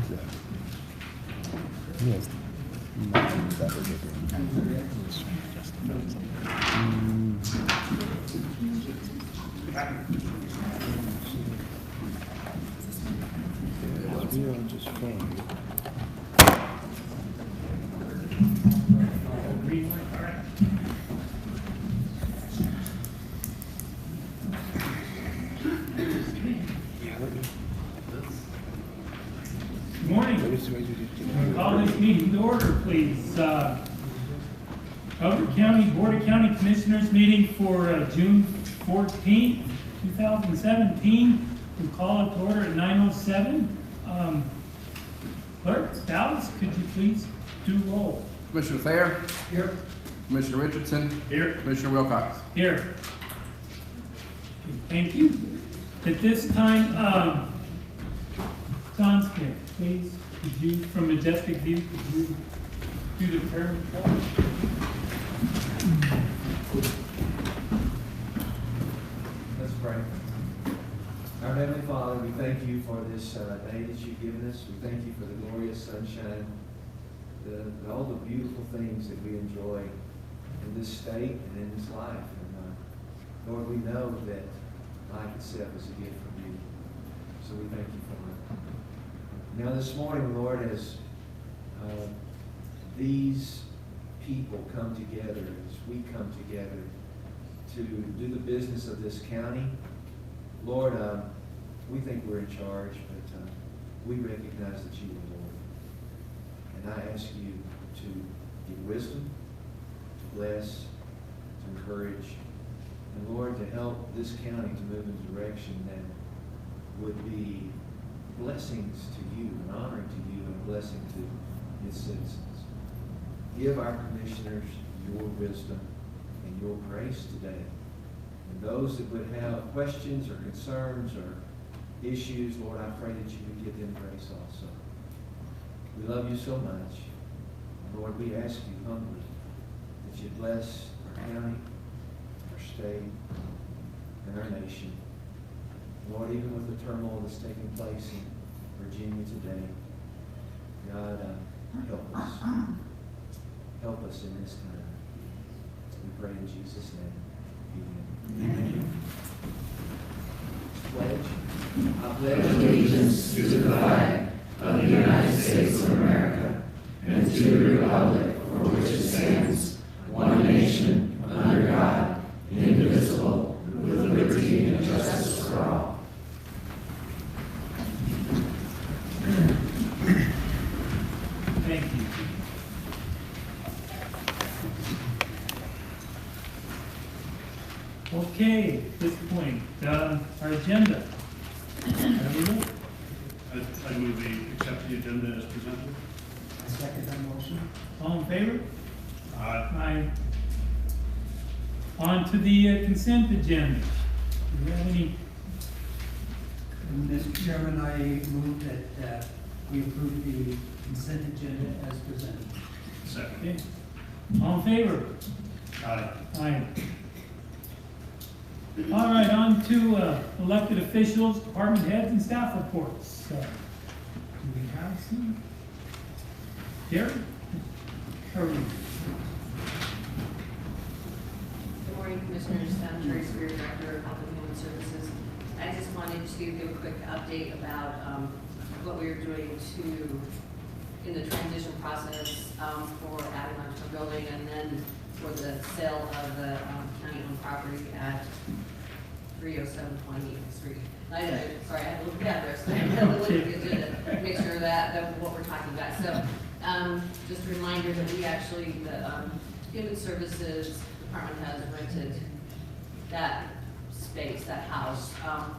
Yes. Nothing that was it. We are just fine. Good morning. Call this meeting to order, please. Butler County Board of County Commissioners meeting for June 14th, 2017. We'll call it to order at 9:07. Clerk Dallas, could you please do roll? Commissioner Thayer, Here. Commissioner Richardson, Here. Commissioner Wilcox. Here. Thank you. At this time, John Smith, please, could you, from Majestic View, could you do the prayer report? Let's pray. Our Heavenly Father, we thank you for this day that you've given us. We thank you for the glorious sunshine, all the beautiful things that we enjoy in this state and in this life. And Lord, we know that life itself is a gift from you. So we thank you for it. Now this morning, Lord, as these people come together, as we come together to do the business of this county, Lord, we think we're in charge, but we recognize that you are Lord. And I ask you to give wisdom, to bless, to encourage, and Lord, to help this county to move in a direction that would be blessings to you, an honor to you, and a blessing to its citizens. Give our commissioners your wisdom and your grace today. And those that would have questions or concerns or issues, Lord, I pray that you would give them grace also. We love you so much. Lord, we ask you humbly that you bless our county, our state, and our nation. Lord, even with the turmoil that's taking place in Virginia today, God, help us. Help us in this time. We pray in Jesus' name. Amen. Pledge. I pledge allegiance to the flag of the United States of America and to the republic for which it stands, one nation, under God, indivisible, with liberty and justice for all. Thank you. Okay, at this point, our agenda. I move we accept the agenda as presented. I second that motion. All in favor? Aye. Aye. On to the consent agenda. Do you have any? Mr. Chairman, I move that we approve the consent agenda as presented. Second. Okay. All in favor? Aye. Aye. All right, on to elected officials, department heads, and staff reports. Do we have some? Gary? How are you? Good morning, Commissioners. I'm Terry Spear, Director of Health and Human Services. I just wanted to give a quick update about what we are doing in the transition process for adding on to the building and then for the sale of the county-owned property at 307 28th Street. Sorry, I had to look at there, so I had to look at the agenda, make sure that what we're talking about. So just a reminder that we actually, the Human Services Department has rented that space, that house,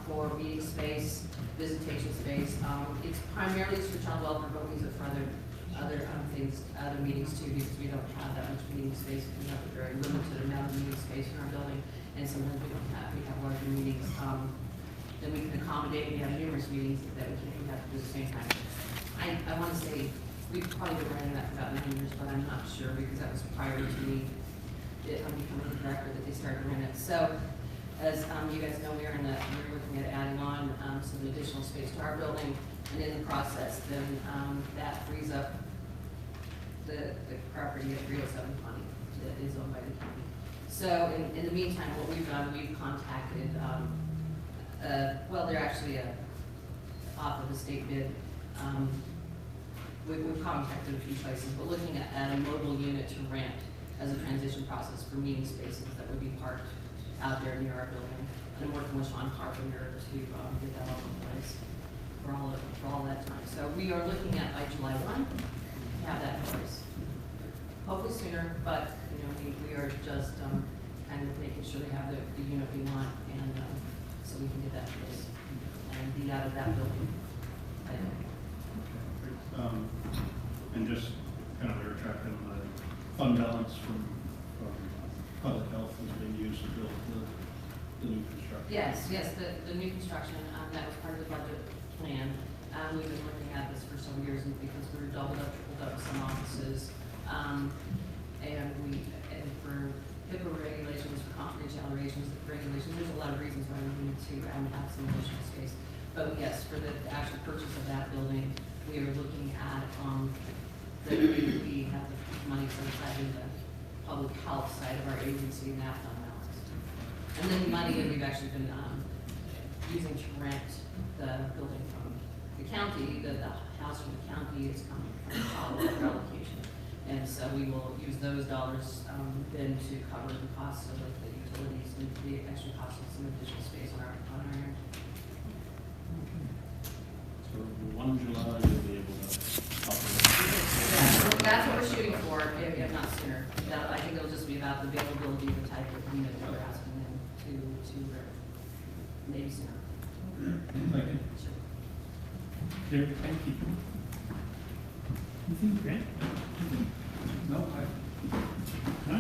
for meeting space, visitation space. It's primarily for child welfare, but we use it for other things, other meetings too, because we don't have that much meeting space. We have a very limited amount of meeting space in our building, and sometimes we have larger meetings that we can accommodate. We have numerous meetings that we have to do at the same time. I want to say we've probably been running that for about 9 years, but I'm not sure because that was prior to me becoming the director that they started running it. So as you guys know, we're looking at adding on some additional space to our building. And in the process, then, that frees up the property at 307 Connie that is owned by the county. So in the meantime, what we've done, we've contacted, well, they're actually off of the state bid. We've contacted a few places, but looking at a mobile unit to rent as a transition process for meeting spaces that would be parked out there near our building. And I'm working with Sean Carpenter to get that all in place for all that time. So we are looking at by July 1, to have that in place. Hopefully sooner, but, you know, we are just kind of making sure they have the unit we want, and so we can get that in place and be out of that building. And just kind of retracting the fund balance from public health is being used to build the new construction. Yes, the new construction, that was part of the budget plan. We've been looking at this for some years, and because we were doubled up, tripled up with some offices. And for HIPAA regulations, for confidentiality regulations, there's a lot of reasons why we need to have some additional space. But yes, for the actual purchase of that building, we are looking at, we have the money set aside in the public health side of our agency, and that fund balance. And then the money that we've actually been, using to rent the building from the county, the house from the county is coming from the public allocation. And so we will use those dollars, then to cover the costs of the utilities and the extra cost of some additional space on our end. So 1 July, you'll be able to operate. Yeah, that's what we're shooting for, if not sooner. I think it'll just be about the availability, the type of unit that we're asking them to maybe sooner. Thank you. Sure. Derek, thank you. Anything, Grant? No, No.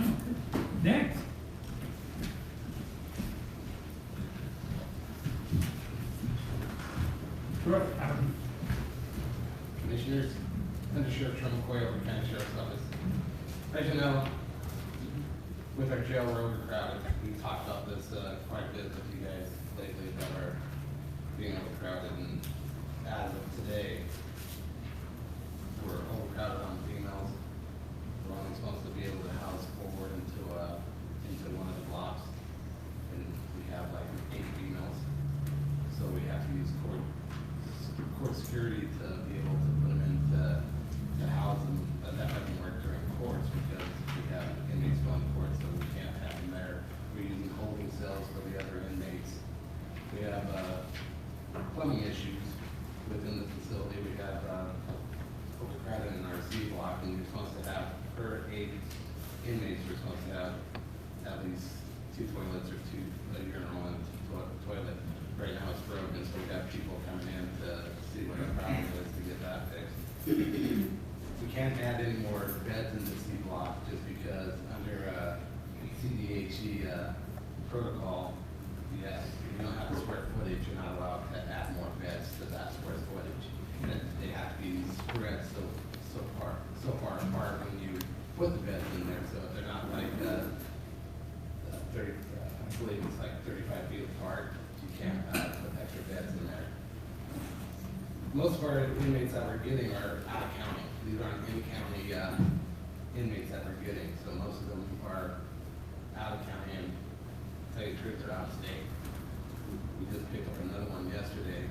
Next. Brooke, Commissioners, Under Sheriff Trump McCoy, Overland County Sheriff's Office. As you know, with our jail where overcrowded, we've talked about this quite a bit with you guys lately about our being overcrowded, and as of today, we're overcrowded on females. We're only supposed to be able to house 4 into one of the blocks, and we have like 8 females. So we have to use court security to be able to put them into house them, but that doesn't work during courts because we have inmates going to court, so we can't have them there. We're using holding cells for the other inmates. We have plumbing issues within the facility. We have overcrowded in our C block, and we're supposed to have, per 8 inmates, we're supposed to have at least 2 toilets or 2 urinal and toilet. Right now it's broken, so we have people coming in to see what our problem is to get that fixed. We can't add any more beds in the C block just because under CDHE protocol, if you don't have the square footage, you're not allowed to add more beds to that square footage. And they have to be spread so far apart when you put the beds in there, so if they're not like 30, I believe it's like 35 feet apart. You can't put extra beds in there. Most of our inmates that we're getting are out of county. These aren't in-county inmates that we're getting, so most of them are out of county, and to tell you the truth, they're out of state. We just picked up another one yesterday.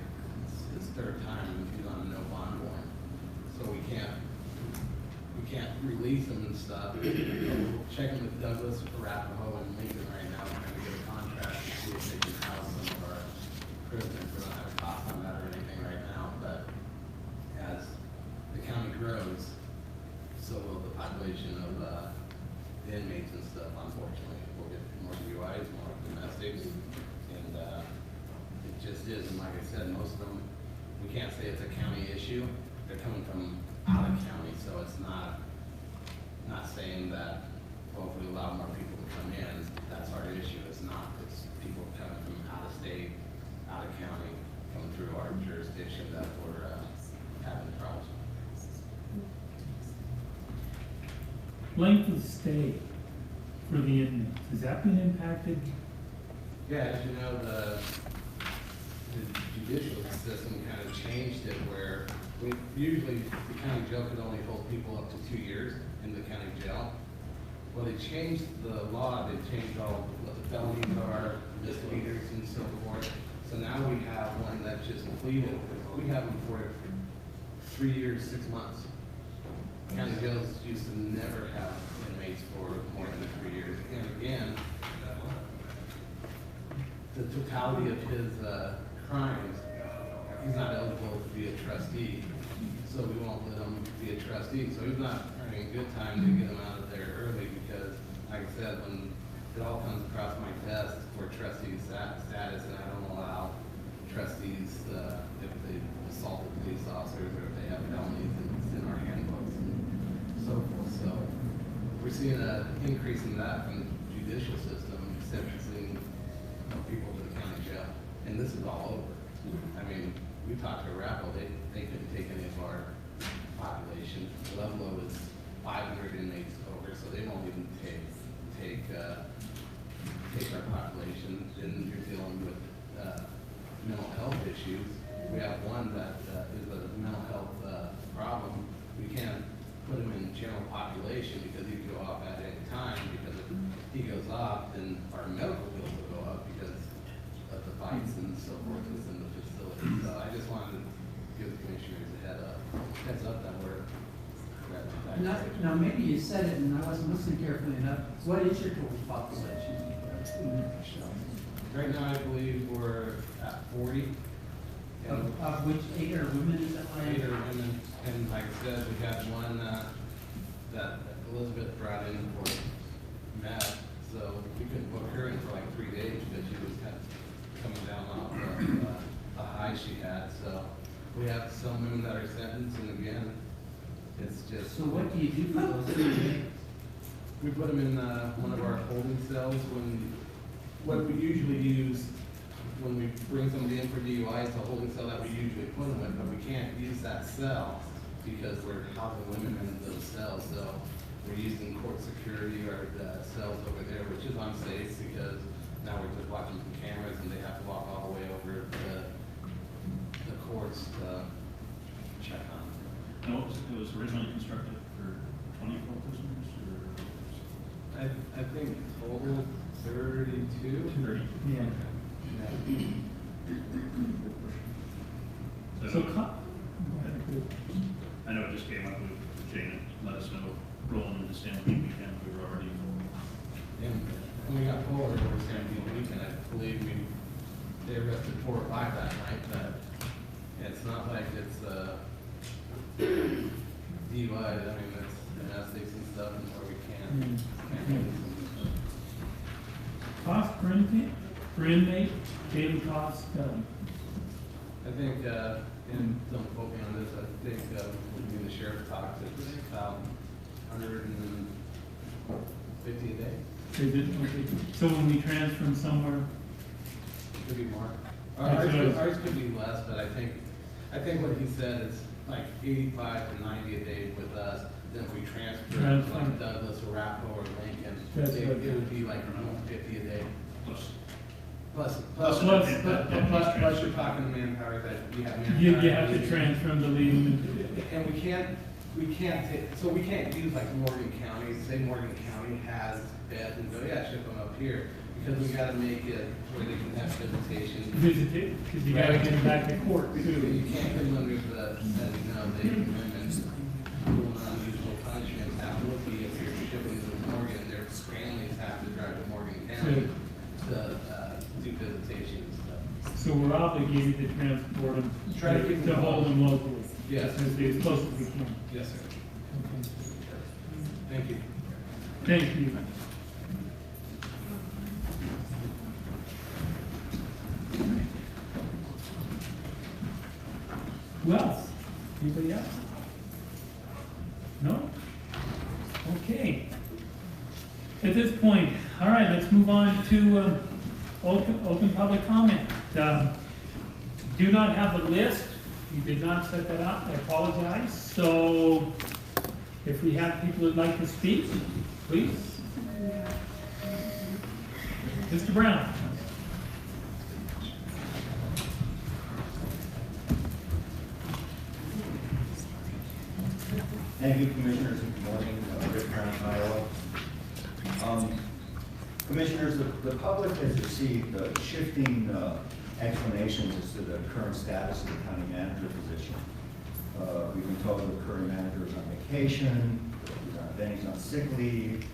It's his 3rd time, and he's on a no bond warrant. So we can't release them and stuff. We're checking with Douglas, Arapahoe, and Lincoln right now, trying to get a contract to see if they can house some of our prisoners. We don't have a cost on that or anything right now, but as the county grows, so will the population of the inmates and stuff, unfortunately. We'll get more DUIs, more domestics, and it just is. And like I said, most of them, we can't say it's a county issue. They're coming from out of county, so it's not saying that, well, if we allow more people to come in, that's our issue. It's not. It's people coming from out of state, out of county, coming through our jurisdiction that we're having problems with. length of stay for the inmates, has that been impacted? Yeah, as you know, the judicial system kind of changed it where usually the county jail could only hold people up to 2 years in the county jail. Well, they changed the law, they changed all what the felonies are, misdemeanors and so forth. So now we have one that just completed, we have them for 3 years, 6 months. County jails used to never have inmates for more than 3 years. And again, the totality of his crimes, he's not eligible to be a trustee, so we won't let him be a trustee. So he's not earning a good time to get him out of there early because, like I said, when it all comes across my desk for trustee status, and I don't allow trustees if they assaulted police officers or if they have felonies, and it's in our handbooks and so forth. So we're seeing an increase in that from the judicial system, sentencing people to the county jail, and this is all over. I mean, we talked to Arapahoe, they couldn't take any of our population. Pueblo is 500 inmates over, so they won't even take our population. Then you're dealing with mental health issues. We have one that is a mental health problem. We can't put him in general population because he could go off at any time, because if he goes off, then our medical bills will go up because of the fights and so forth within the facility. So I just wanted to give the commissioners a heads up that we're at that. Now, maybe you said it and I wasn't listening carefully enough. What is your total population? Right now, I believe we're at 40. And Of which 8 are women, is that right? 8 are women, and like I said, we had one that Elizabeth brought in for meth, so we couldn't book her in for like 3 days because she was kind of coming down off the high she had. So we have some women that are sentenced, and again, it's just. So what do you do for those 3 days? We put them in one of our holding cells. What we usually use when we bring somebody in for DUI, it's a holding cell that we usually put them in, but we can't use that cell because we're housing women in those cells. So we're using court security or the cells over there, which is unsafe because now we're just watching some cameras and they have to walk all the way over to the courts to check on them. And what was it was originally constructed for 24 prisoners, or? I think total 32. 30. Yeah. So, I know it just came up with Jane, let us know, rolling into Stampede weekend, we were already. And we got pulled over Stampede weekend, I believe they arrested 4 or 5 that night, but it's not like it's DUI, I mean, it's domestics and stuff, and where we can't do some stuff. cost per inmate, daily cost, I think, and don't quote me on this, I think, when the sheriff talks, it's about 150 a day. is it, okay, so when we transfer them somewhere, Could be more. That's Ours could be less, but I think what he said is like 85 to 90 a day with us. Then if we transfer to like Douglas or Arapahoe or Lincoln, That's it what- would be like 150 a day. Plus, Plus you're talking manpower that we have manpower. you have to transfer them to leave them. And we can't take, so we can't use like Morgan County, say Morgan County has beds and go, yeah, ship them up here. Because we gotta make it where they can have visitation. Visited, because you gotta get them back to court You too. can't put them under the, they can women doing unusual punishment. That would be if you're shipping to Morgan, their families have to drive to Morgan County to do visitation and stuff. So we're obligated to transport them, Try to keep to them hold them locally. Yes. As close as we can. Yes, sir. Okay. Thank you. Thank you. Who else? Anybody else? No? Okay. At this point, all right, let's move on to open public comment. Do not have a list. You did not set that up. I apologize. So if we have people who'd like to speak, please. Mr. Brown. Thank you, Commissioners, and good morning. Rick Brown, Iowa. Commissioners, the public has received shifting explanations as to the current status of the county manager position. We've been told the current manager is on vacation, then he's on sick leave.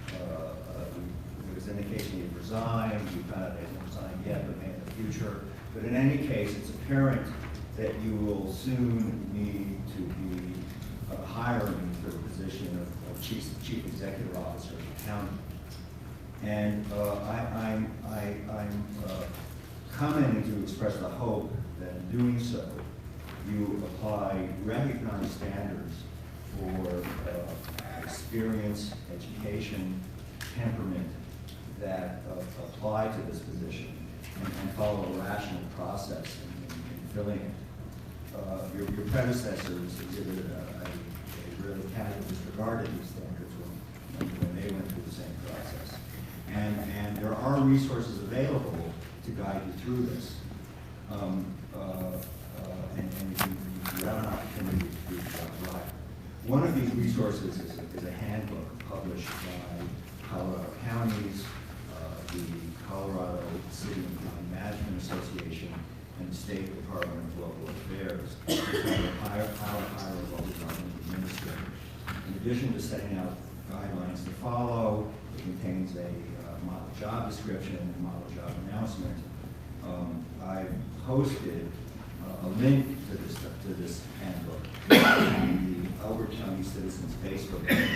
There was indication he resigned. We found out he hasn't resigned yet, but may in the future. But in any case, it's apparent that you will soon need to be hiring for the position of chief executive officer of the county. And I'm commenting to express the hope that in doing so, you apply recognized standards for experience, education, temperament that apply to this position and follow a rational process in filling it. Your predecessors exhibited a really casual disregard of these standards when they went through the same process. And there are resources available to guide you through this. And you have an opportunity to do that right. One of these resources is a handbook published by Colorado Counties, the Colorado City and County Management Association, and the State Department of Local Affairs, how to hire a local government administrator. In addition to setting out guidelines to follow, it contains a model job description and model job announcement. I posted a link to this handbook in the Elbert County Citizens Facebook page.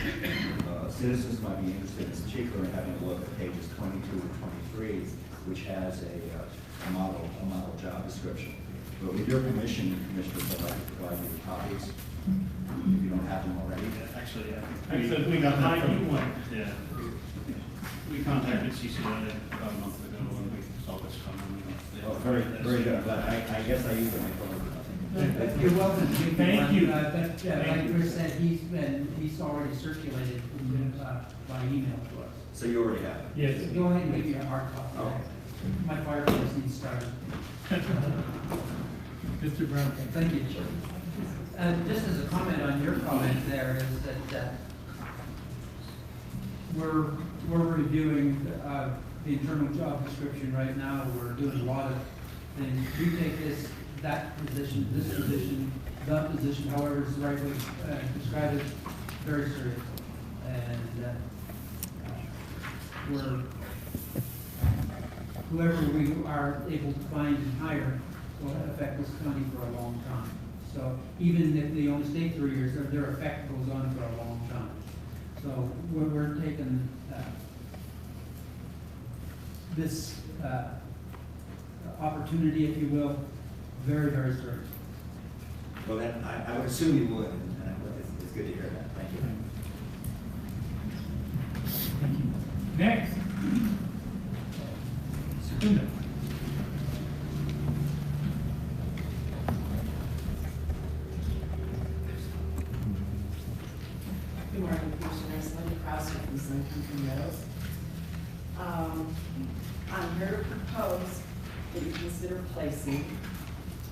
Citizens might be interested in particular in having a look at pages 22 to 23, which has a model job description. But with your permission, Commissioners, I'd like to provide you with copies if you don't have them already. Actually, I said we got that you one. Yeah. We contacted CCI about a month ago when we saw this coming. Oh, very good. But I guess I used my phone. You're welcome. Thank you. But Thank like you. Chris said, he's already circulated by email to us. So you already have it? Yes. Go ahead and give me a hard copy. Okay. My fireplace needs started. Mr. Brown. Thank you. Just as a comment on your comment there is that we're reviewing the internal job description right now. We're doing a lot of things. We take that position, this position, the position, however is the right way to describe it, very seriously. And whoever we are able to find and hire will affect this county for a long time. So even if they only stay 3 years, their effect goes on for a long time. So we're taking this opportunity, if you will, very, very seriously. Well, then I would assume you would, and it's good to hear that. Thank you. Next. Secunda. Good morning, Commissioners. Linda Krauser from Sun Country Meadows. I'm here to propose that you consider placing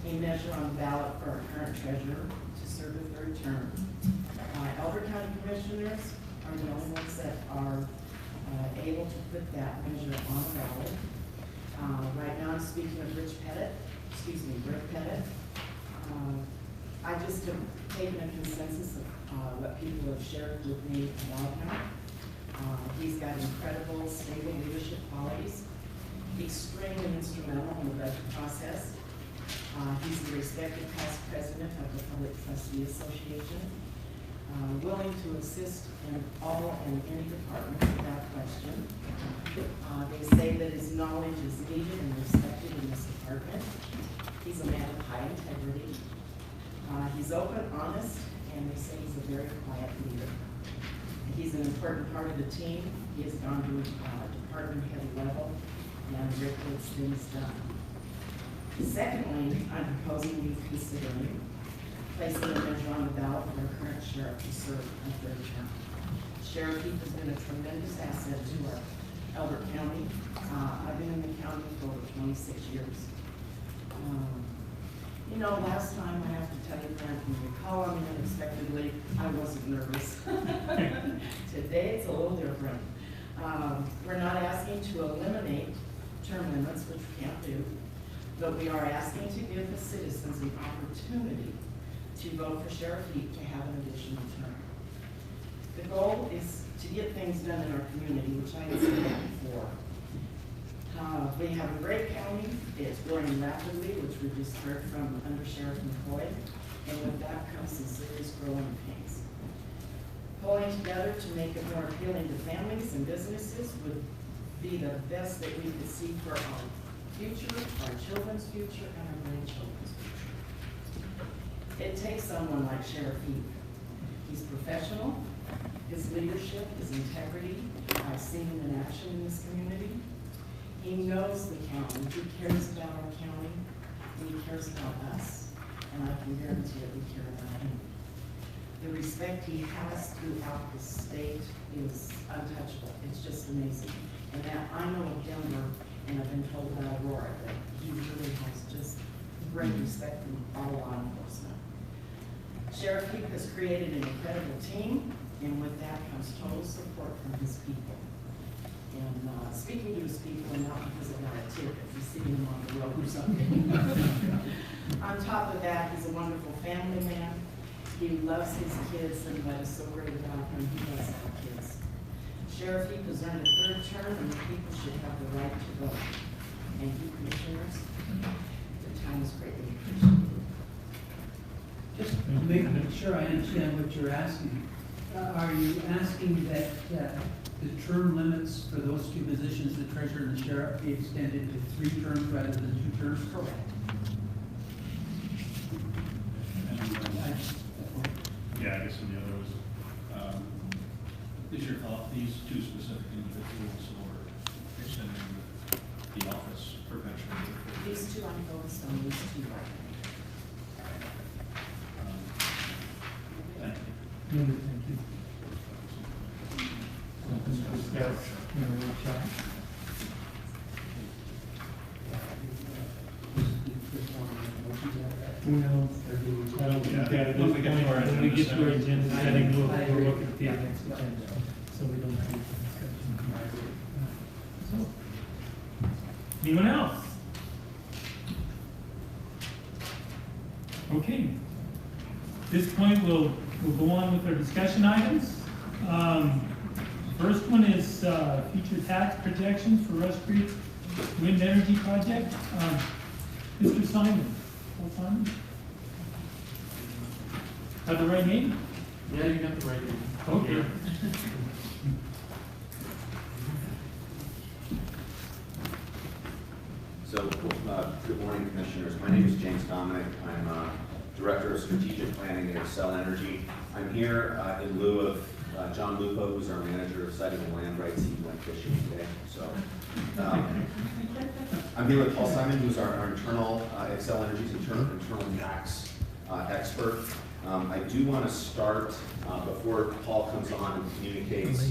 a measure on the ballot for our current treasurer to serve a third term. Elbert County Commissioners are the only ones that are able to put that measure on the ballot. Right now, I'm speaking of Rick Pettit. I just have taken a consensus of what people have shared with me about him. He's got incredible, stable leadership qualities, extremely instrumental in the budget process. He's the respected past president of the Public Trustee Association, willing to assist in all and any department without question. They say that his knowledge is needed and respected in this department. He's a man of high integrity. He's open, honest, and they say he's a very quiet leader. He's an important part of the team. He has gone to department head level and Rick gets things done. Secondly, I'm proposing you considering placing a measure on the ballot for our current sheriff to serve a third term. Sheriff Heath has been a tremendous asset to our Elbert County. I've been in the county for over 26 years. You know, last time, I have to tell you, Brent, when you call on me unexpectedly, I wasn't nervous. Today, it's a little different. We're not asking to eliminate term limits, which we can't do, but we are asking to give the citizens the opportunity to vote for Sheriff Heap to have an additional term. The goal is to get things done in our community, which I have said before. We have a great county, it's growing rapidly, which we just heard from Under Sheriff McCoy, and with that comes some serious growing pains. Pulling together to make it more appealing to families and businesses would be the best that we could see for our future, our children's future, and our grandchildren's future. It takes someone like Sheriff Heap. He's professional, his leadership, his integrity, I've seen him in action in this community. He knows the county, he cares about our county, and he cares about us, and I can guarantee that we care about him. The respect he has throughout the state is untouchable, it's just amazing. And that I know of Denver, and I've been told by Aurora, that he really has just great respect from all law enforcement. Sheriff Heap has created an incredible team, and with that comes total support from his people. And speaking to his people, and not because I got a tip if he's seeing him on the road or something. On top of that, he's a wonderful family man. He loves his kids, and what is so great about him, he does have kids. Sheriff Heap has earned a third term, and the people should have the right to vote. And you commissioners, the time is greatly appreciated. Just to make sure I understand what you're asking. Are you asking that the term limits for those two positions, the treasurer and the sheriff, be extended to 3 terms rather than 2 terms? Correct. Yeah, I guess and the other was, is your thought these two specific individuals or extending the office perpetually? These two, I'm focused on these two right Thank you. Thank you. Discuss in a workshop. No, I don't think that at this When we get to our point, when we get to our agenda agenda setting, setting, we'll look at the next agenda, so we don't have discussion. So, anyone else? Okay. At this point, we'll go on with our discussion items. First one is future tax projections for Rush Creek Wind Energy Project. Mr. Simon. Paul Simon? Have the right name? Yeah, you got the right name. Okay. So, good morning, Commissioners. My name is James Dominic. I'm Director of Strategic Planning at Xcel Energy. I'm here in lieu of John Lupo, who's our manager of siting and land rights. He went fishing today. So, I'm here with Paul Simon, who's our internal, Xcel Energy's internal tax expert. I do want to start, before Paul comes on and communicates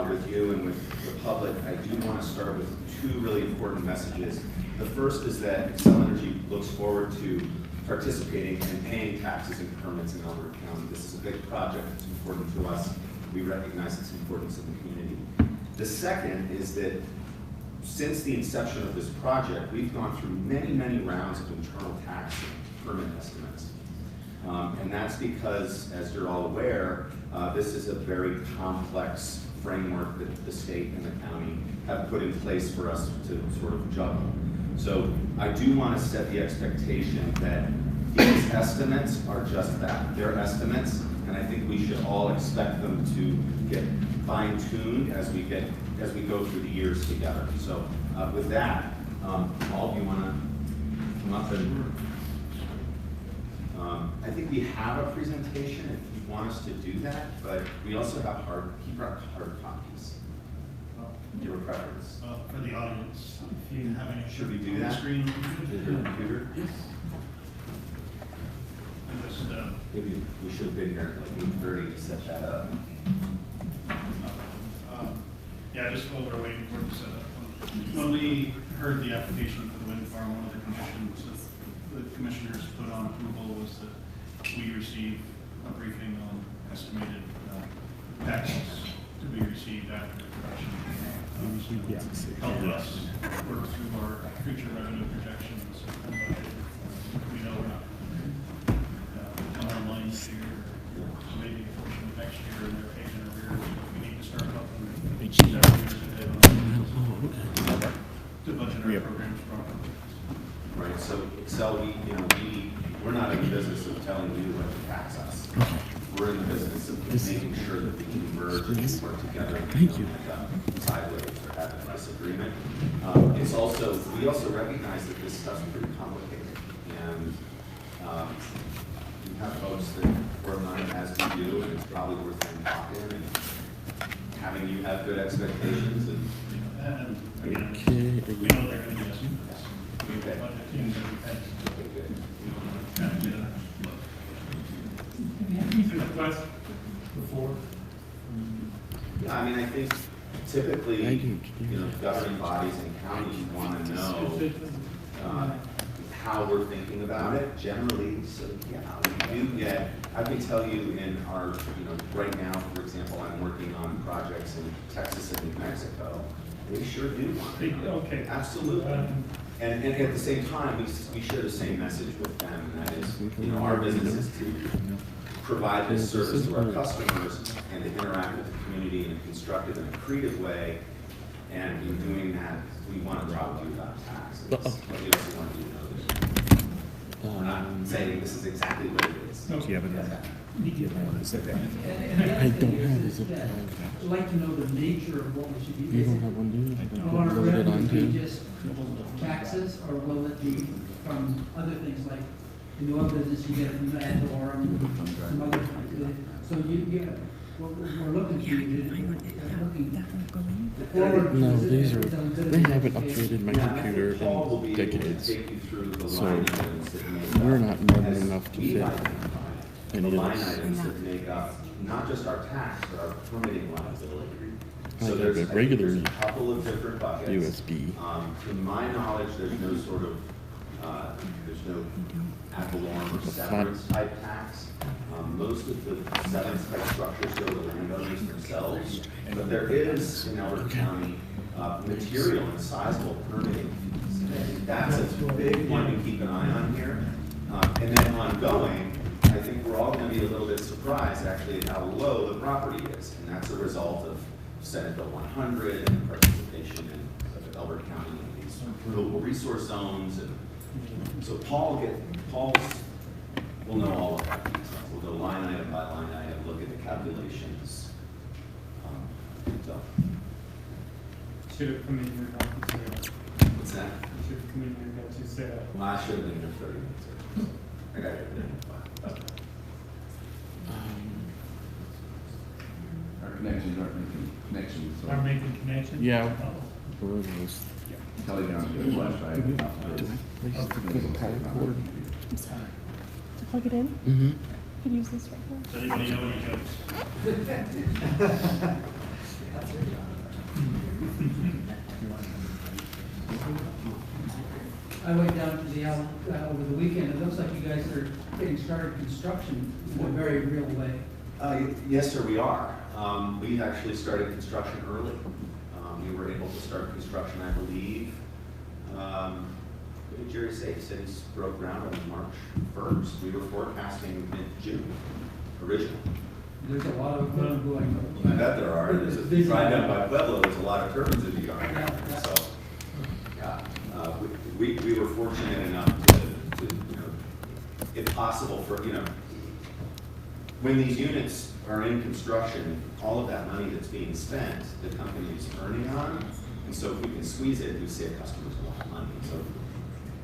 with you and with the public, I do want to start with 2 really important messages. The first is that Xcel Energy looks forward to participating and paying taxes and permits in Elbert County. This is a big project that's important to us. We recognize its importance in the community. The second is that since the inception of this project, we've gone through many, many rounds of internal tax and permit estimates. And that's because, as you're all aware, this is a very complex framework that the state and the county have put in place for us to sort of juggle. So I do want to set the expectation that these estimates are just that. They're estimates, and I think we should all expect them to get fine-tuned as we go through the years together. So with that, Paul, do you want to come up and I think we have a presentation if you want us to do that, but we also have he brought hard copies. Your preference? For the audience, if you have any. Should we do that? Screen. Is your computer? Yes. And just, Maybe we should have been here at like 8:30 to set that up. yeah, just while we're waiting for it to set up. When we heard the application for the wind farm, one of the conditions of the commissioners put on approval was that we receive a briefing on estimated taxes to be received after production. Help us work through our future revenue projections and budget. We know we're not come online this year, or maybe a portion of next year, and they're paying in arrears. We need to start up several years ahead to budget our programs properly. Right, so Excel, we're not in the business of telling you what to tax us. We're in the business of making sure that we can merge and work together. Thank you. Sideways or have a disagreement. We also recognize that this stuff's pretty complicated. And you have folks that work on it as we do, and it's probably worth them talking and having you have good expectations and Again, we know they're going to be asking for this. We've got budget teams and everything. Kind of get a look. Have you had these requests before? I mean, I think typically, governing bodies and counties want to know how we're thinking about it generally. So yeah, we do get, I can tell you in our, right now, for example, I'm working on projects in Texas and New Mexico. They sure do want to know. Okay. Absolutely. And at the same time, we share the same message with them, and that is, our business is to provide this service to our customers and to interact with the community in a constructive and a creative way. And in doing that, we want to talk to you about taxes. But we also want you to know this. We're not saying this is exactly what it is. Do you have it? And the other thing is that I'd like to know the nature of what we should be. You don't have one, do you? Will our Load it revenue onto be you? just taxes, or will it be from other things like in the oil business, you get it from ad valorem, some other things? So we're looking to forward. No, these are, they haven't updated. updated my computer Paul will in be able to decades. take you through the So, line items that make we're up, not modern as enough to we fit identify, any the of line this. items that make up not just our tax, but our permitting liability. I So have there's a I think regular there's a couple of different buckets. USB. To my knowledge, there's no sort of, there's no ad valorem or severance type tax. Most of the severance type structures go to landowners themselves, but there is in Elbert County material and sizable permitting fees. And that's a big one to keep an eye on here. And then ongoing, I think we're all going to be a little bit surprised actually at how low the property is, and that's a result of Senate Bill 100 and participation in Elbert County in these renewable resource zones. And so Paul will know all of that. We'll go line item by line item, look at the calculations. So, Should have come in here about to say that. what's that? Should have come in here about to say that. Well, I should have been here 30 minutes ago. I got it. Our connections aren't making connections, so Are making connections? Yeah. Oh. Where was, Kelly down to the flashlight. do I place the good power cord? I'm sorry. To plug it in? Mm-hmm. You could use this right here. Does anybody know any jokes? I went down to the alley over the weekend. It looks like you guys are getting started construction in a very real way. Yes, sir, we are. We actually started construction early. We were able to start construction, I believe. What did Jerry say? He said he broke ground on March 1st. We were forecasting mid-June originally. There's a lot of equipment going. I bet there are. There's a drive down by Pueblo, there's a lot of turbines in the yard. Yeah. So, yeah, we were fortunate enough to, if possible, for, when these units are in construction, all of that money that's being spent, the company is earning on. And so if we can squeeze it, we save customers a lot of money. So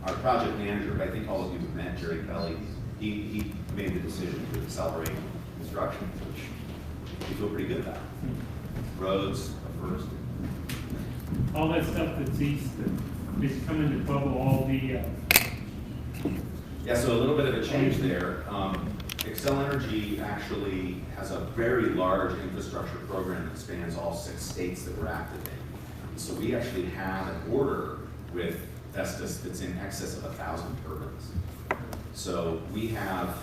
our project manager, I think all of you have met Jerry Kelly, he made the decision to accelerate construction, which we feel pretty good about. Roads are first. All that stuff that's east, that is coming to Pueblo, all the, Yeah, so a little bit of a change there. Xcel Energy actually has a very large infrastructure program that spans all 6 states that we're active in. So we actually have an order with Vestas that's in excess of 1,000 turbines. So we have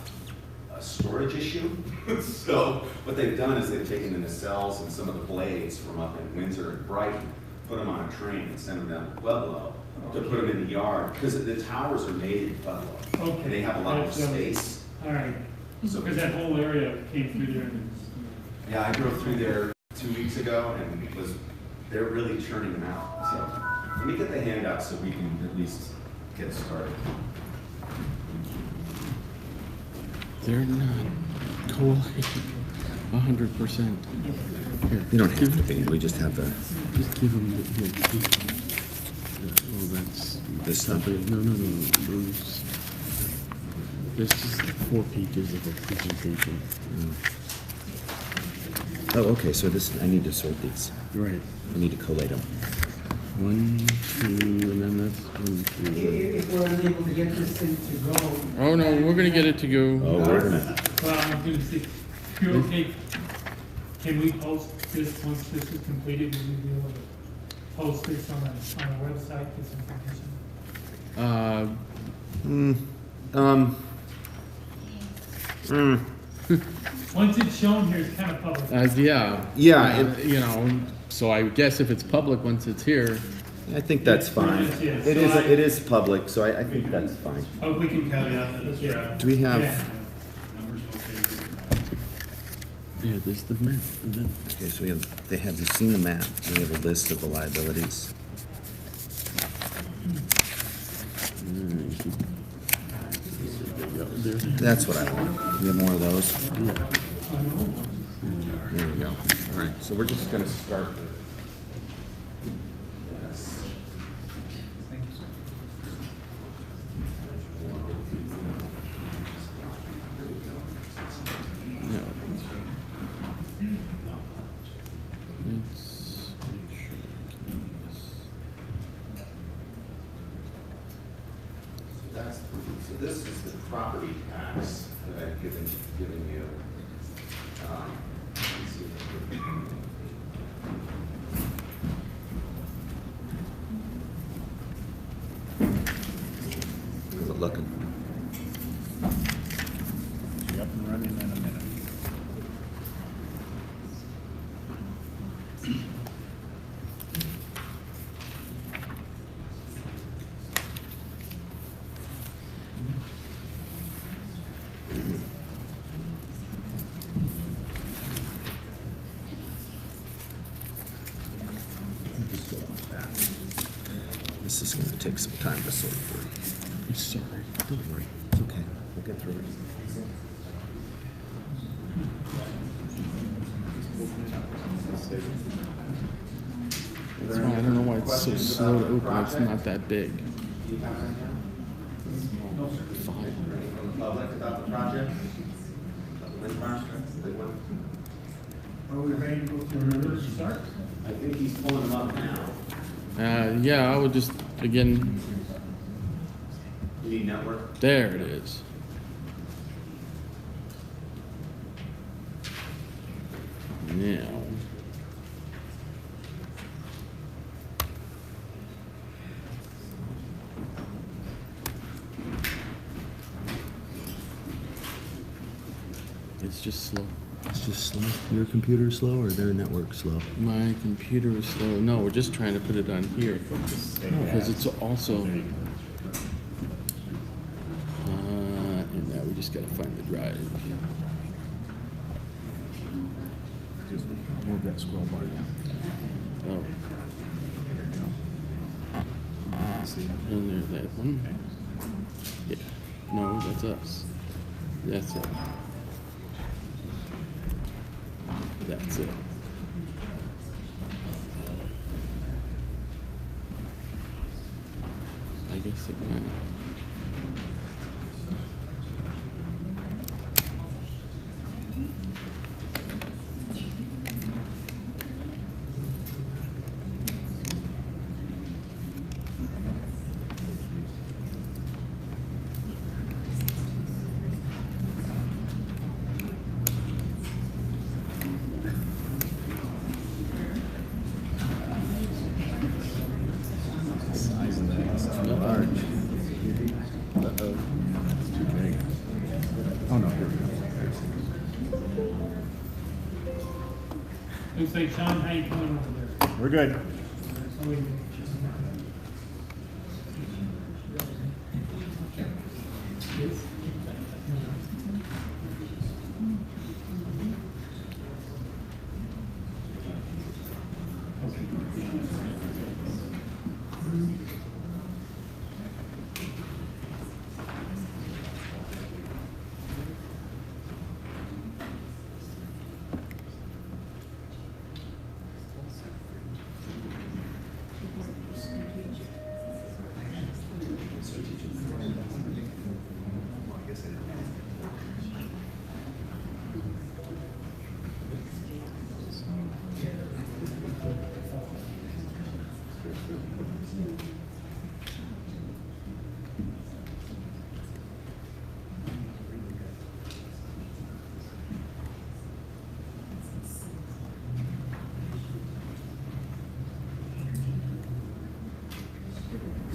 a storage issue. So what they've done is they've taken the nacelles and some of the blades from up in Windsor and Brighton, put them on a train and sent them down to Pueblo to put them in the yard, because the towers are made in Pueblo. Okay. And they have a lot more That's, space. All right, So- because that whole area came through there and. Yeah, I drove through there 2 weeks ago and they're really churning them out. So let me get the handout so we can at least get started. They're not collating 100%. Here, You don't have to be, we just have the, just give them the, here. Oh, that's This stuff? No. Those, there's just 4 pages of a presentation. oh, okay, so this, I need to sort these. Right. I need to collate them. 1, 2, and then that's 1, 2. If we're unable to get this thing to go. Oh no, we're gonna get it to go. Oh, wait a minute. Well, I'm going to see, if you're okay, can we post this once this is completed? Will we be able to post this on a website, this information? Once it's shown here, it's kind of public. Yeah. Yeah, You know, so I guess if it's public once it's here, I think that's fine. Yes, It so is, I- it is public, so I think that's fine. Oh, we can Caveat that it's draft. Do we have, Yeah. Numbers okay. yeah, there's the map. okay, so we have, they have, you've seen the map, we have a list of the liabilities. That's what I want. We have more of those? There we go. All right, so we're just gonna start. No. Let's make sure I can do this. So this is the property tax that I've given you. Let's see if I can- How's it looking? Be up and running in a minute. This is gonna take some time to sort through. Sorry. Don't worry, it's okay, we'll get through it. That's why I don't know why it's so slow to open. It's not that big. Do you have any from the public about the project? About the wind farm? They want- Are we ready to go through the start? I think he's pulling them up now. Yeah, I would just, again, You need network? there it is. Now. It's just slow. It's just slow. Your computer's slow or their network's slow? My computer is slow. No, we're just trying to put it on here because it's also. And now we just gotta find the drive. Move that scroll bar down. Oh. And there's that one. Yeah. No, that's us. That's it. That's it. I guess it kind of. Size of that, it's large. Looks like Sean, how you doing over there? We're good.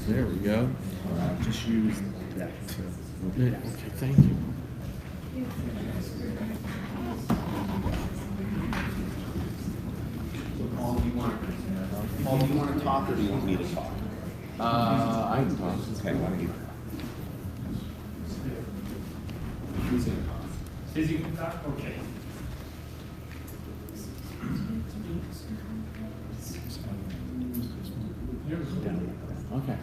There we go. Just use that. Okay, thank you. Paul, do you want to talk or do you want me to talk? I can talk. Okay, why don't you? Is he gonna talk? Okay. There we go. Okay.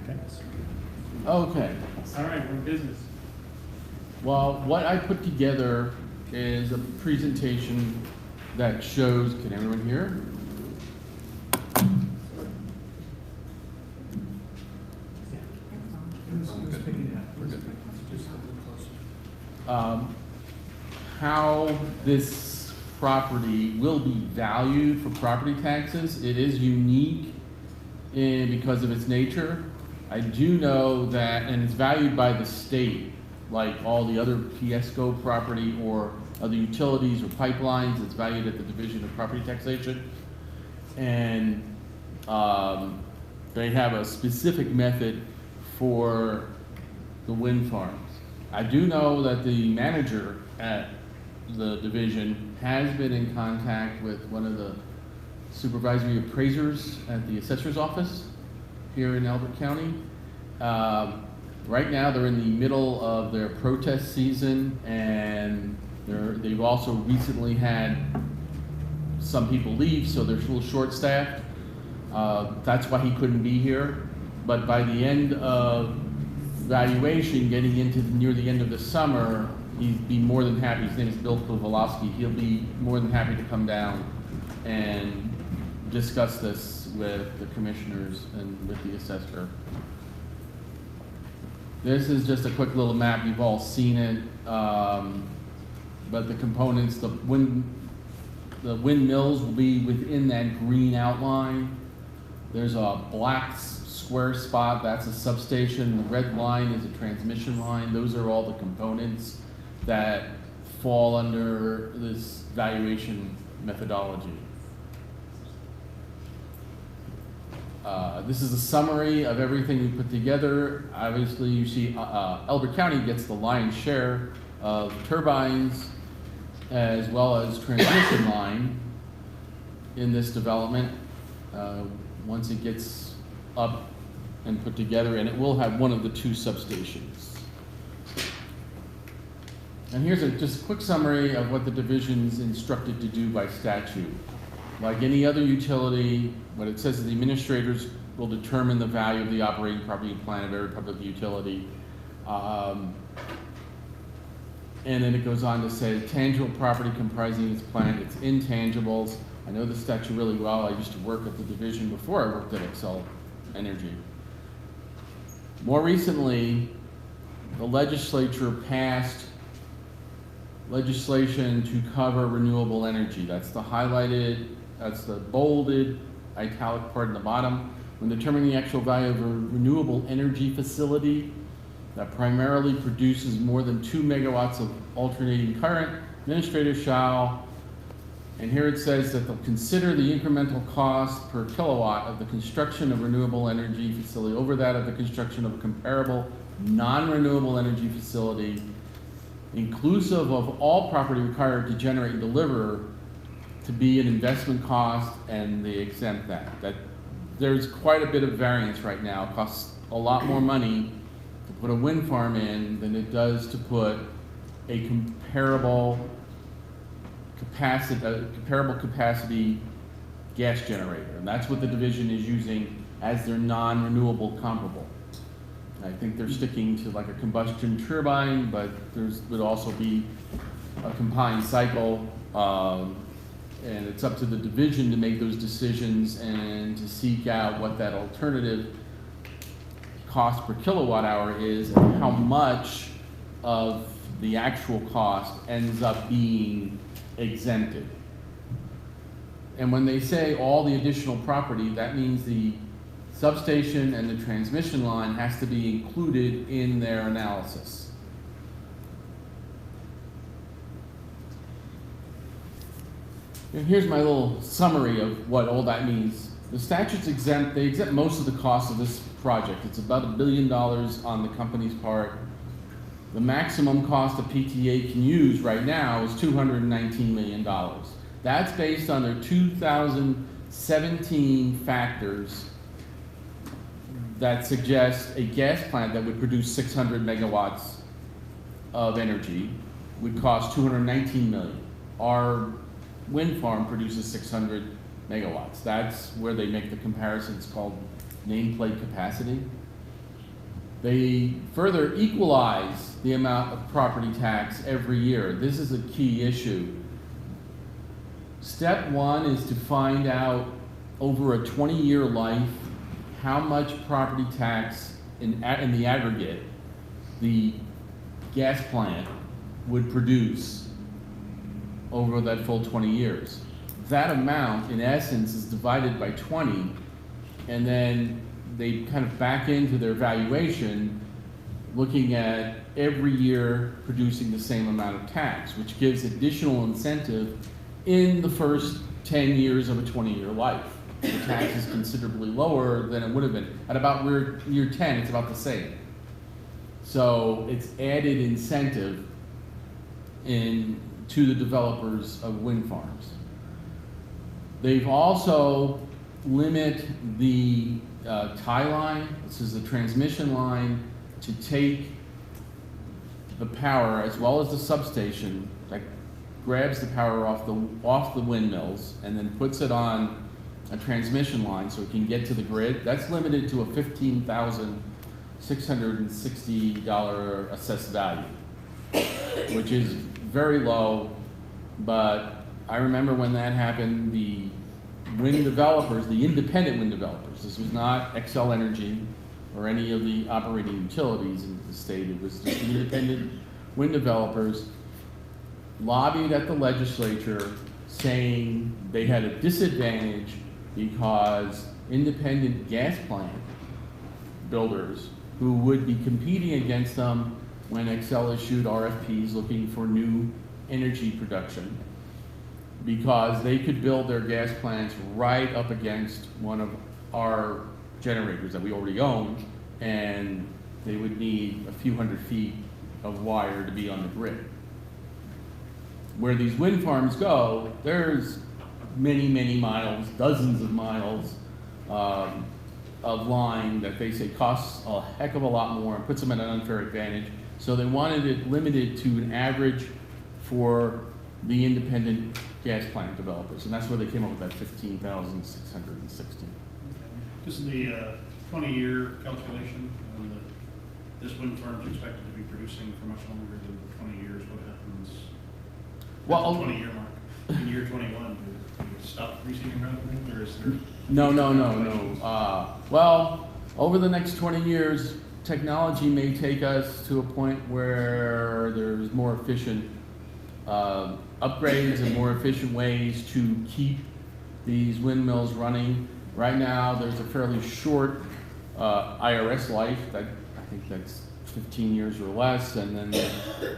Okay. All right, we're in business. Well, what I put together is a presentation that shows, can everyone hear? How this property will be valued for property taxes. It is unique because of its nature. I do know that, and it's valued by the state, like all the other PSCO property or other utilities or pipelines. It's valued at the Division of Property Taxation. And they have a specific method for the wind farms. I do know that the manager at the division has been in contact with one of the supervisory appraisers at the assessor's office here in Elbert County. Right now, they're in the middle of their protest season, and they've also recently had some people leave, so they're a little short-staffed. That's why he couldn't be here. But by the end of valuation, getting into near the end of the summer, he'd be more than happy. His name is Bill Kowalski. He'll be more than happy to come down and discuss this with the commissioners and with the assessor. This is just a quick little map. You've all seen it. But the components, the windmills will be within that green outline. There's a black square spot, that's a substation. The red line is a transmission line. Those are all the components that fall under this valuation methodology. This is a summary of everything we put together. Obviously, you see Elbert County gets the lion's share of turbines as well as transmission line in this development. Once it gets up and put together, and it will have one of the two substations. And here's just a quick summary of what the division's instructed to do by statute. Like any other utility, what it says is the administrators will determine the value of the operating property and plan of every public utility. And then it goes on to say tangible property comprising its plant, its intangibles. I know the statute really well. I used to work at the division before I worked at Xcel Energy. More recently, the legislature passed legislation to cover renewable energy. That's the highlighted, that's the bolded, italic part in the bottom. When determining the actual value of a renewable energy facility that primarily produces more than 2 megawatts of alternating current, administrators shall, and here it says that they'll consider the incremental cost per kilowatt of the construction of renewable energy facility over that of the construction of a comparable non-renewable energy facility, inclusive of all property required to generate and deliver to be an investment cost, and they exempt that. There's quite a bit of variance right now. It costs a lot more money to put a wind farm in than it does to put a comparable capacity gas generator. And that's what the division is using as their non-renewable comparable. I think they're sticking to like a combustion turbine, but would also be a combined cycle. And it's up to the division to make those decisions and to seek out what that alternative cost per kilowatt hour is and how much of the actual cost ends up being exempted. And when they say all the additional property, that means the substation and the transmission line has to be included in their analysis. And here's my little summary of what all that means. The statute's exempt, they exempt most of the cost of this project. It's about $1 billion on the company's part. The maximum cost a PTA can use right now is $219 million. That's based on their 2017 factors that suggest a gas plant that would produce 600 megawatts of energy would cost $219 million. Our wind farm produces 600 megawatts. That's where they make the comparisons called nameplate capacity. They further equalize the amount of property tax every year. This is a key issue. Step one is to find out over a 20-year life how much property tax in the aggregate the gas plant would produce over that full 20 years. That amount, in essence, is divided by 20, and then they kind of back into their valuation looking at every year producing the same amount of tax, which gives additional incentive in the first 10 years of a 20-year life. The tax is considerably lower than it would have been. At about year 10, it's about the same. So it's added incentive to the developers of wind farms. They've also limit the tie line, this is the transmission line, to take the power as well as the substation that grabs the power off the windmills and then puts it on a transmission line so it can get to the grid. That's limited to a $15,660 assessed value, which is very low, but I remember when that happened, the wind developers, the independent wind developers, this was not Xcel Energy or any of the operating utilities in the state, it was just the independent wind developers, lobbied at the legislature saying they had a disadvantage because independent gas plant builders who would be competing against them when Xcel issued RFPs looking for new energy production, because they could build their gas plants right up against one of our generators that we already own, and they would need a few hundred feet of wire to be on the grid. Where these wind farms go, there's many, many miles, dozens of miles of line that they say costs a heck of a lot more and puts them at an unfair advantage. So they wanted it limited to an average for the independent gas plant developers, and that's where they came up with that 15,660. This is the 20-year calculation, and this wind farm is expected to be producing for much longer than 20 years. What happens at the 20-year mark? In year 21, do you stop receiving revenue, or is there? No. Well, over the next 20 years, technology may take us to a point where there's more efficient upgrades and more efficient ways to keep these windmills running. Right now, there's a fairly short IRS life. I think that's 15 years or less, and then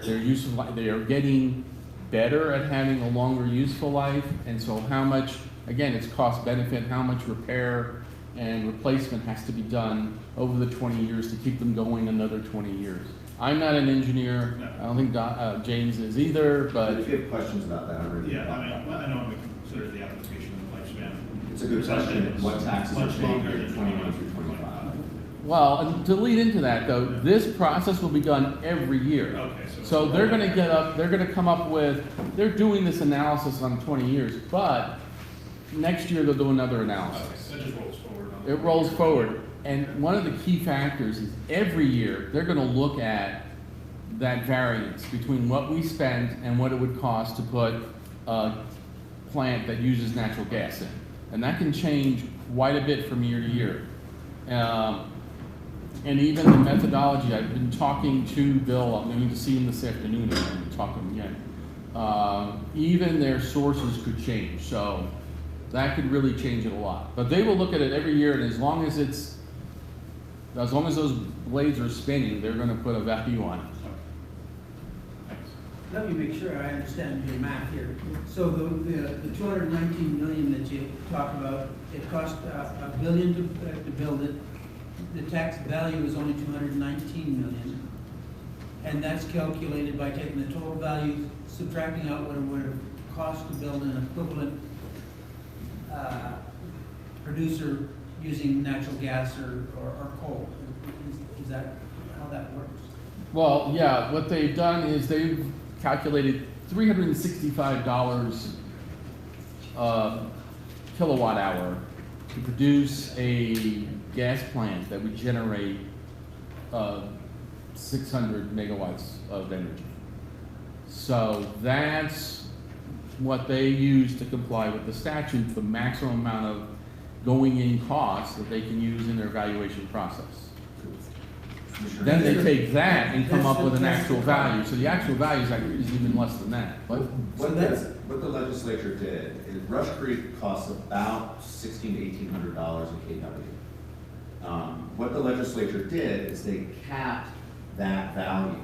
their useful life, they are getting better at having a longer useful life. And so how much, again, it's cost benefit, how much repair and replacement has to be done over the 20 years to keep them going another 20 years. I'm not an engineer. I don't think James is either, but If you have questions about that, I'm ready. Yeah, I know I'm making consider the application and lifespan? It's a good question. What taxes are Much paid longer here, than 21 through 25? Well, and to lead into that though, this process will be done every year. Okay, So they're gonna they're gonna come up with, they're doing this analysis on 20 years, but next year they'll do another analysis. That just rolls forward. It rolls forward. And one of the key factors is every year, they're gonna look at that variance between what we spend and what it would cost to put a plant that uses natural gas in. And that can change quite a bit from year to year. And even the methodology, I've been talking to Bill, I'm going to see him this afternoon, and I'm going to talk to him again. Even their sources could change, so that could really change it a lot. But they will look at it every year, and as long as those blades are spinning, they're going to put a value on it. Let me make sure I understand your math here. So the 219 million that you talked about, it cost $1 billion to build it. The tax value is only 219 million. And that's calculated by taking the total value, subtracting out what it would have cost to build an equivalent producer using natural gas or coal. Is that how that works? Well, yeah, what they've done is they've calculated $365 kilowatt hour to produce a gas plant that would generate 600 megawatts of energy. So that's what they use to comply with the statute, the maximum amount of going in costs that they can use in their evaluation process. Then they take that and come up with an actual value. So the actual value is even less than that. What the legislature did is Rush Creek costs about $1,600 to $1,800 a kW. What the legislature did is they capped that value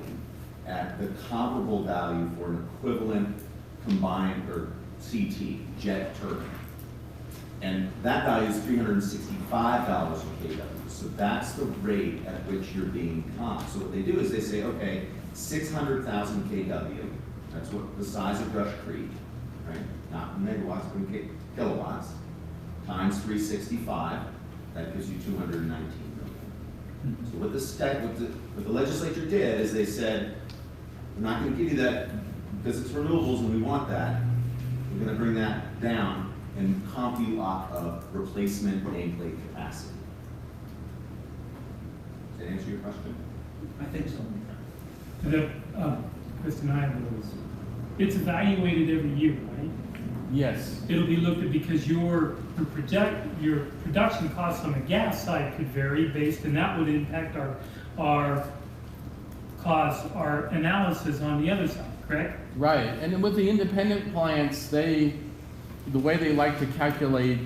at the comparable value for an equivalent combined or CT, jet turbine. And that value is $365 a kW. So that's the rate at which you're being comped. So what they do is they say, okay, 600,000 kW, that's what the size of Rush Creek, right? Not in megawatts, but in kilowatts, times 365, that gives you 219 million. So what the legislature did is they said, we're not going to give you that because it's renewables and we want that. We're going to bring that down and comp you off of replacement nameplate capacity. Does that answer your question? I think so. Kristen, I have those. It's evaluated every year, right? Yes. It'll be looked at because your production costs on the gas side could vary based, and that would impact our costs, our analysis on the other side, correct? Right, and with the independent plants, the way they like to calculate,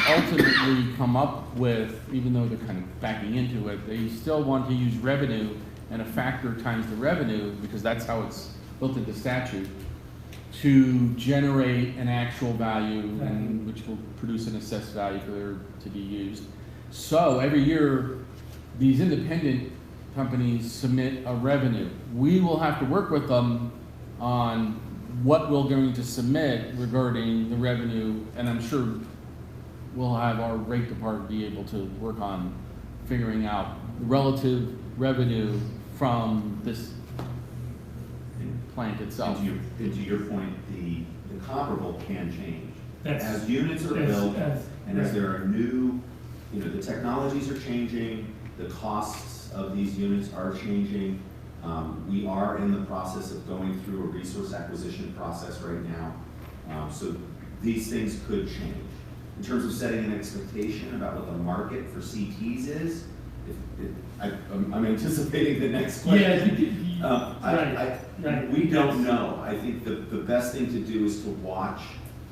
ultimately come up with, even though they're kind of backing into it, they still want to use revenue and a factor times the revenue, because that's how it's built into statute, to generate an actual value, and which will produce an assessed value for there to be used. So every year, these independent companies submit a revenue. We will have to work with them on what we're going to submit regarding the revenue, and I'm sure we'll have our rate department be able to work on figuring out the relative revenue from this plant itself. And to your point, the comparable can change. That's- As units are built, and as there are new, the technologies are changing, the costs of these units are changing. We are in the process of going through a resource acquisition process right now. So these things could change. In terms of setting an expectation about what the market for CTs is, I'm anticipating the next question. Right. We don't know. I think the best thing to do is to watch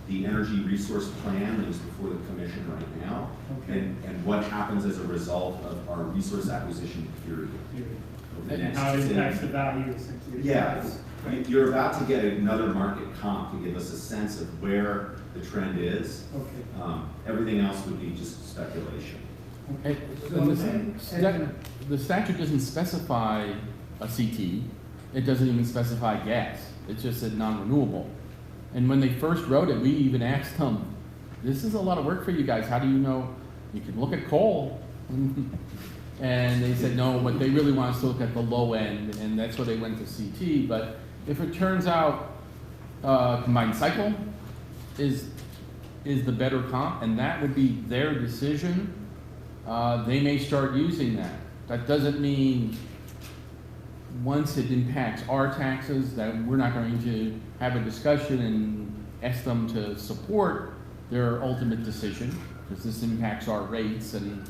the energy resource plan that is before the commission right now, and what happens as a result of our resource acquisition period. And how it impacts the value essentially. Yeah, you're about to get another market comp to give us a sense of where the trend is. Okay. Everything else would be just speculation. And the statute doesn't specify a CT. It doesn't even specify gas. It just said non-renewable. And when they first wrote it, we even asked them, this is a lot of work for you guys. How do you know? You can look at coal. And they said, no, but they really want us to look at the low end, and that's why they went to CT. But if it turns out combined cycle is the better comp, and that would be their decision, they may start using that. That doesn't mean once it impacts our taxes that we're not going to have a discussion and ask them to support their ultimate decision, because this impacts our rates and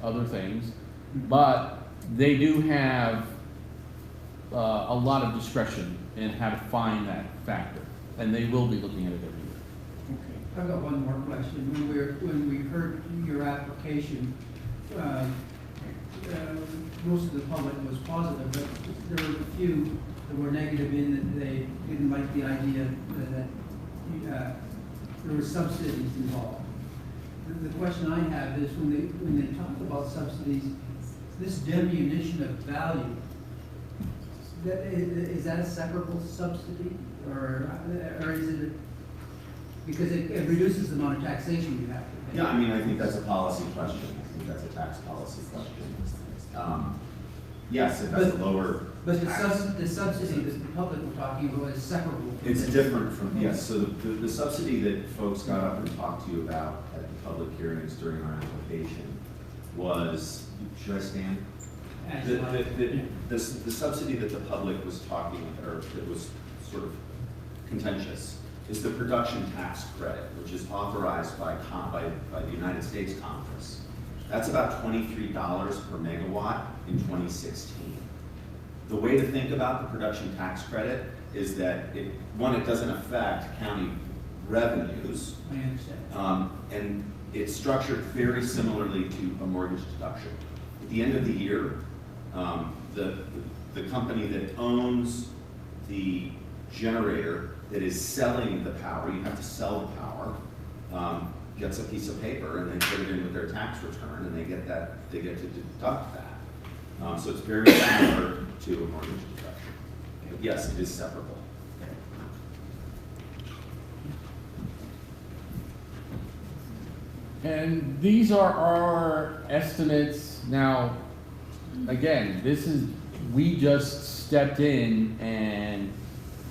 other things. But they do have a lot of discretion in how to find that factor, and they will be looking at it every year. Okay. I've got one more question. When we heard your application, most of the public was positive, but there were a few that were negative in that they didn't like the idea that there were subsidies involved. The question I have is when they talk about subsidies, this diminution of value, is that a separable subsidy, or is it, because it reduces the amount of taxation you have to pay? Yeah, I mean, I think that's a policy question. I think that's a tax policy question. Yes, it has a lower. But the subsidy that the public were talking about is separable. It's different from, yes, so the subsidy that folks got up and talked to you about at the public hearings during our application was, should I stand? The subsidy that the public was talking, or that was sort of contentious, is the production tax credit, which is authorized by the United States Congress. That's about $23 per megawatt in 2016. The way to think about the production tax credit is that it doesn't affect county revenues. I understand. And it's structured very similarly to a mortgage deduction. At the end of the year, the company that owns the generator that is selling the power, you have to sell the power, gets a piece of paper and they put it in with their tax return, and they get to deduct that. So it's very similar to a mortgage deduction. But yes, it is separable. And these are our estimates. Now, again, we just stepped in and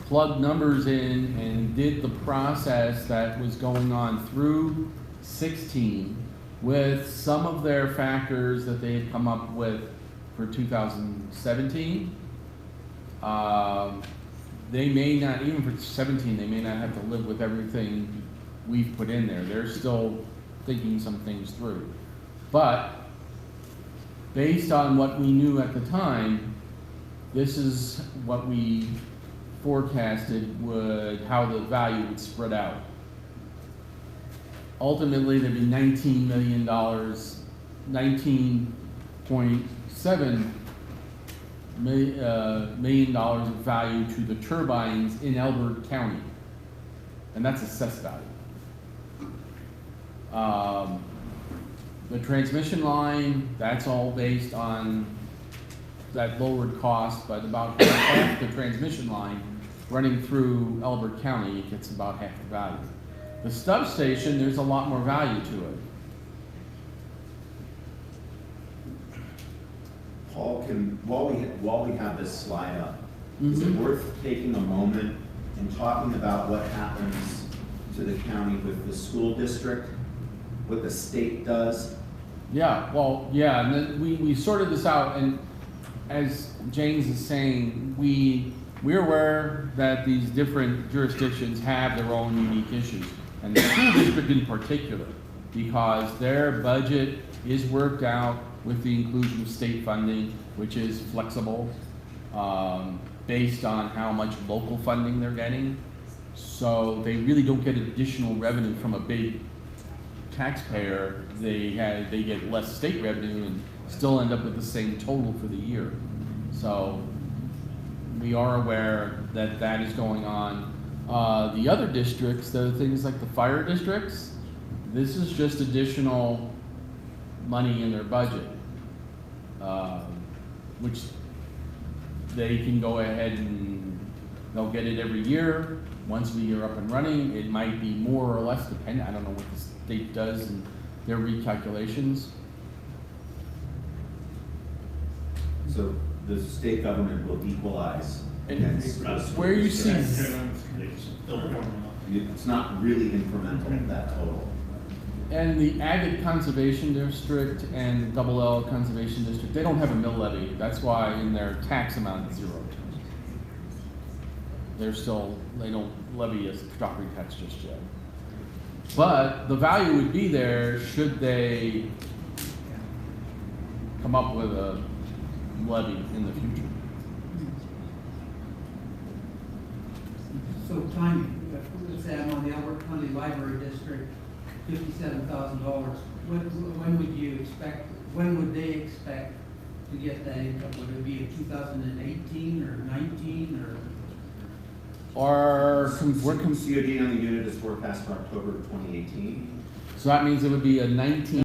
plugged numbers in and did the process that was going on through 16 with some of their factors that they had come up with for 2017. They may not, even for 17, they may not have to live with everything we've put in there. They're still thinking some things through. But based on what we knew at the time, this is what we forecasted how the value would spread out. Ultimately, there'd be $19 million, $19.7 million of value to the turbines in Elbert County. And that's assessed value. The transmission line, that's all based on that lowered cost, but about half the transmission line running through Elbert County, it gets about half the value. The substation, there's a lot more value to it. Paul, while we have this slide up, is it worth taking a moment and talking about what happens to the county with the school district, what the state does? Yeah, well, yeah, and then we sorted this out, and as James is saying, we're aware that these different jurisdictions have their own unique issues, and the school district in particular, because their budget is worked out with the inclusion of state funding, which is flexible, based on how much local funding they're getting. So they really don't get additional revenue from a big taxpayer. They get less state revenue and still end up with the same total for the year. So we are aware that that is going on. The other districts, the things like the fire districts, this is just additional money in their budget, which they can go ahead and they'll get it every year. Once we are up and running, it might be more or less dependent, I don't know what the state does and their recalculations. So the state government will equalize against. Where you see, It's not really incremental, that total. and the Agate Conservation District and Double L Conservation District, they don't have a mill levy. That's why in their tax amount is 0. They don't levy a property tax just yet. But the value would be there should they come up with a levy in the future. So Tanya, let's say I'm on the Albert County Library District, $57,000. When would you expect, when would they expect to get that income? Would it be in 2018 or 19 or? Or, we're, COD on the unit is forecast for October of 2018. so that means it would be a 19